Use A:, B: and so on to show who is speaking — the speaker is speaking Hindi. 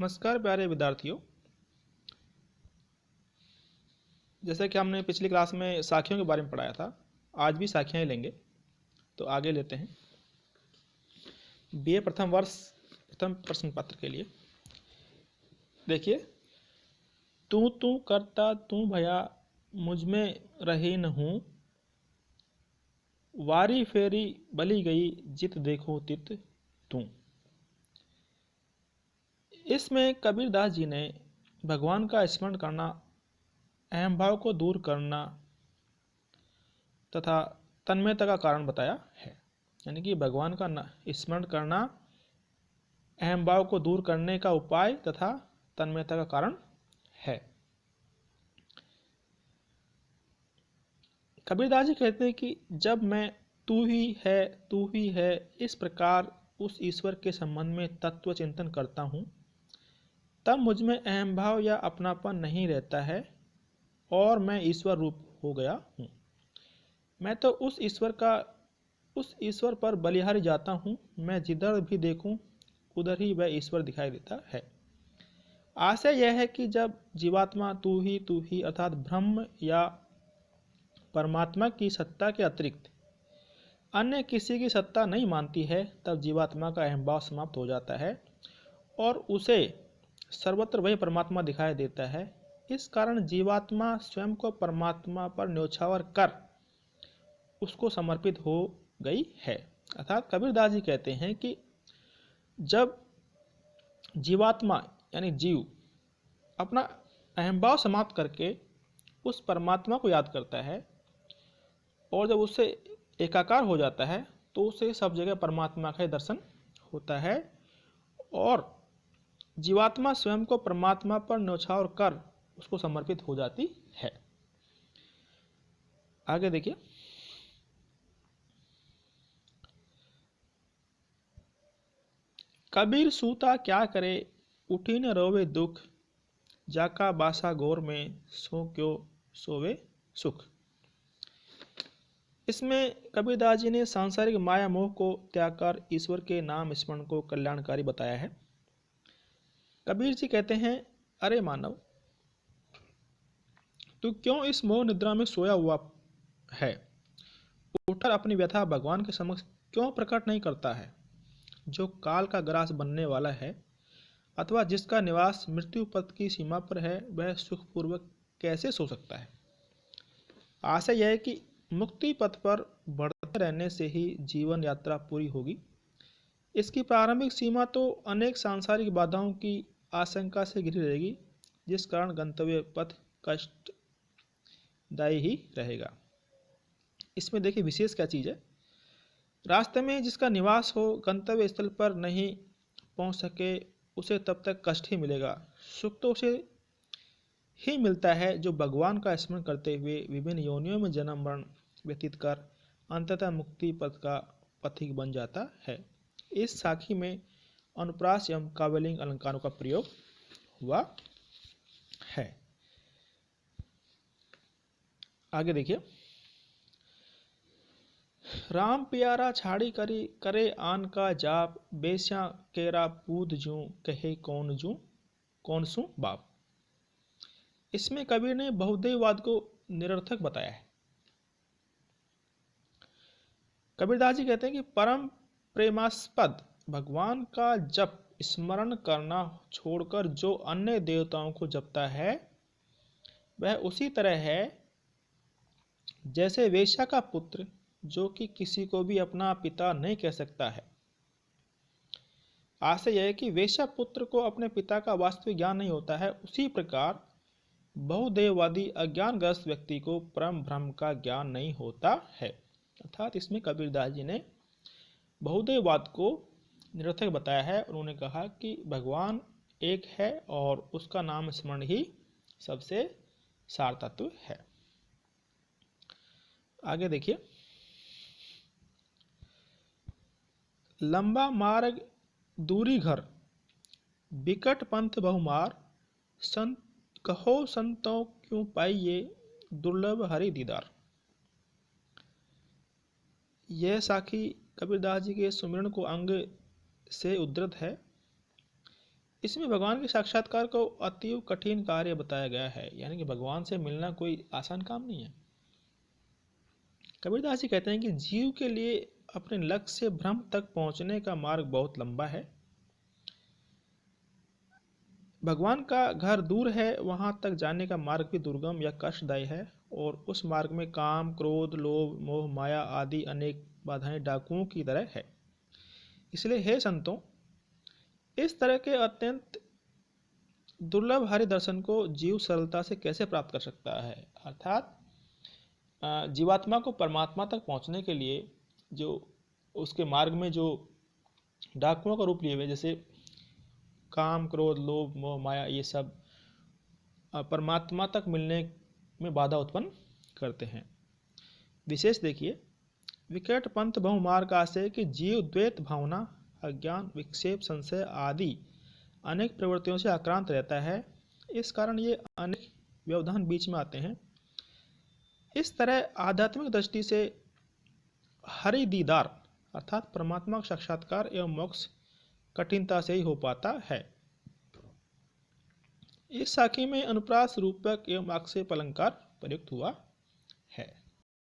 A: नमस्कार प्यारे विद्यार्थियों। जैसे कि हमने पिछली क्लास में साखियों के बारे में पढ़ाया था, आज भी साखियाँ ही लेंगे। तो आगे लेते हैं बीए प्रथम वर्ष प्रथम प्रश्न पत्र के लिए। देखिए, तू करता तू भया मुझ में रही न हूँ, वारी फेरी बली गई जित देखो तित तू। इसमें कबीरदास जी ने भगवान का स्मरण करना, अहम भाव को दूर करना तथा तन्मयता का कारण बताया है। यानी कि भगवान का स्मरण करना अहम भाव को दूर करने का उपाय तथा तन्मयता का कारण है। कबीरदास जी कहते हैं कि जब मैं तू ही है इस प्रकार उस ईश्वर के संबंध में तत्व चिंतन करता हूँ, तब मुझ में अहम भाव या अपनापन नहीं रहता है और मैं ईश्वर रूप हो गया हूँ। मैं तो उस ईश्वर पर बलिहारी जाता हूँ। मैं जिधर भी देखूँ उधर ही वह ईश्वर दिखाई देता है। आशय यह है कि जब जीवात्मा तू ही अर्थात ब्रह्म या परमात्मा की सत्ता के अतिरिक्त अन्य किसी की सत्ता नहीं मानती है, तब जीवात्मा का अहम भाव समाप्त हो जाता है और उसे सर्वत्र वही परमात्मा दिखाई देता है। इस कारण जीवात्मा स्वयं को परमात्मा पर न्योछावर कर उसको समर्पित हो गई है। अर्थात कबीरदास जी कहते हैं कि जब जीवात्मा यानी जीव अपना अहम भाव समाप्त करके उस परमात्मा को याद करता है और जब उससे एकाकार हो जाता है, तो उसे सब जगह परमात्मा का दर्शन होता है और जीवात्मा स्वयं को परमात्मा पर न्योछावर कर उसको समर्पित हो जाती है। आगे देखिए, कबीर सूता क्या करे उठी न रोवे दुख, जाका बासा गौर में सो क्यों सोवे सुख। इसमें कबीरदास जी ने सांसारिक माया मोह को त्याग कर ईश्वर के नाम स्मरण को कल्याणकारी बताया है। कबीर जी कहते हैं, अरे मानव, तू क्यों इस मोह निद्रा में सोया हुआ है? उठकर अपनी व्यथा भगवान के समक्ष क्यों प्रकट नहीं करता है? जो काल का ग्रास बनने वाला है अथवा जिसका निवास मृत्यु पथ की सीमा पर है, वह सुखपूर्वक कैसे सो सकता है? आशा यह है कि मुक्ति पथ पर बढ़ते रहने से ही जीवन यात्रा पूरी होगी। इसकी प्रारंभिक सीमा तो अनेक सांसारिक बाधाओं की आशंका से घिरी रहेगी, जिस कारण गंतव्य पथ कष्टदायी ही रहेगा। इसमें देखिए विशेष क्या चीज़ है, रास्ते में जिसका निवास हो गंतव्य स्थल पर नहीं पहुंच सके उसे तब तक कष्ट ही मिलेगा। सुख तो उसे ही मिलता है जो भगवान का स्मरण करते हुए विभिन्न योनियों में जन्म मरण व्यतीत कर अंततः मुक्ति पथ का पथिक बन जाता है। इस साखी में अनुप्रास एवं काव्यलिंग अलंकारों का प्रयोग हुआ है। आगे देखिए, राम प्यारा छाड़ी करी करे आन का जाप, बेस्या केरा पूद जू कहे कौन सू बाप। इसमें कबीर ने बहुदेववाद को निरर्थक बताया है। कबीरदास जी कहते हैं कि परम प्रेमास्पद भगवान का जप स्मरण करना छोड़कर जो अन्य देवताओं को जपता है, वह उसी तरह है जैसे वेश्या का पुत्र जो कि किसी को भी अपना पिता नहीं कह सकता है। आशय यह है कि वेश्या पुत्र को अपने पिता का वास्तविक ज्ञान नहीं होता है, उसी प्रकार बहुदेववादी अज्ञानग्रस्त व्यक्ति को परम ब्रह्म का ज्ञान नहीं होता है। अर्थात इसमें कबीरदास जी ने बहुदेववाद को निरर्थक बताया है। उन्होंने कहा कि भगवान एक है और उसका नाम स्मरण ही सबसे सार तत्व है। आगे देखिए, लंबा मार्ग दूरी घर बिकट पंथ बहुमार, संत कहो संतों क्यों पाइए दुर्लभ हरि दीदार। यह साखी कबीरदास जी के सुमिरन को अंग से उद्धृत है। इसमें भगवान के साक्षात्कार को अतीव कठिन कार्य बताया गया है, यानी कि भगवान से मिलना कोई आसान काम नहीं है। कबीरदास जी कहते हैं कि जीव के लिए अपने लक्ष्य से ब्रह्म तक पहुंचने का मार्ग बहुत लंबा है। भगवान का घर दूर है, वहां तक जाने का मार्ग भी दुर्गम या कष्टदायी है, और उस मार्ग में काम, क्रोध, लोभ, मोह, माया आदि अनेक बाधाएं डाकुओं की तरह है। इसलिए हे संतों, इस तरह के अत्यंत दुर्लभ हरि दर्शन को जीव सरलता से कैसे प्राप्त कर सकता है? अर्थात जीवात्मा को परमात्मा तक पहुंचने के लिए जो उसके मार्ग में जो डाकुओं का रूप लिए हुए, जैसे काम, क्रोध, लोभ, मोह, माया, ये सब परमात्मा तक मिलने में बाधा उत्पन्न करते हैं। विशेष देखिए, विकट पंथ बहुमार्ग आशय कि जीव द्वैत भावना, अज्ञान, विक्षेप, संशय आदि अनेक प्रवृत्तियों से आक्रांत रहता है। इस कारण ये अनेक व्यवधान बीच में आते हैं। इस तरह आध्यात्मिक दृष्टि से हरि दीदार अर्थात परमात्मा का साक्षात्कार एवं मोक्ष कठिनता से ही हो पाता है। इस साखी में अनुप्रास, रूपक एवं आक्षेप अलंकार प्रयुक्त हुआ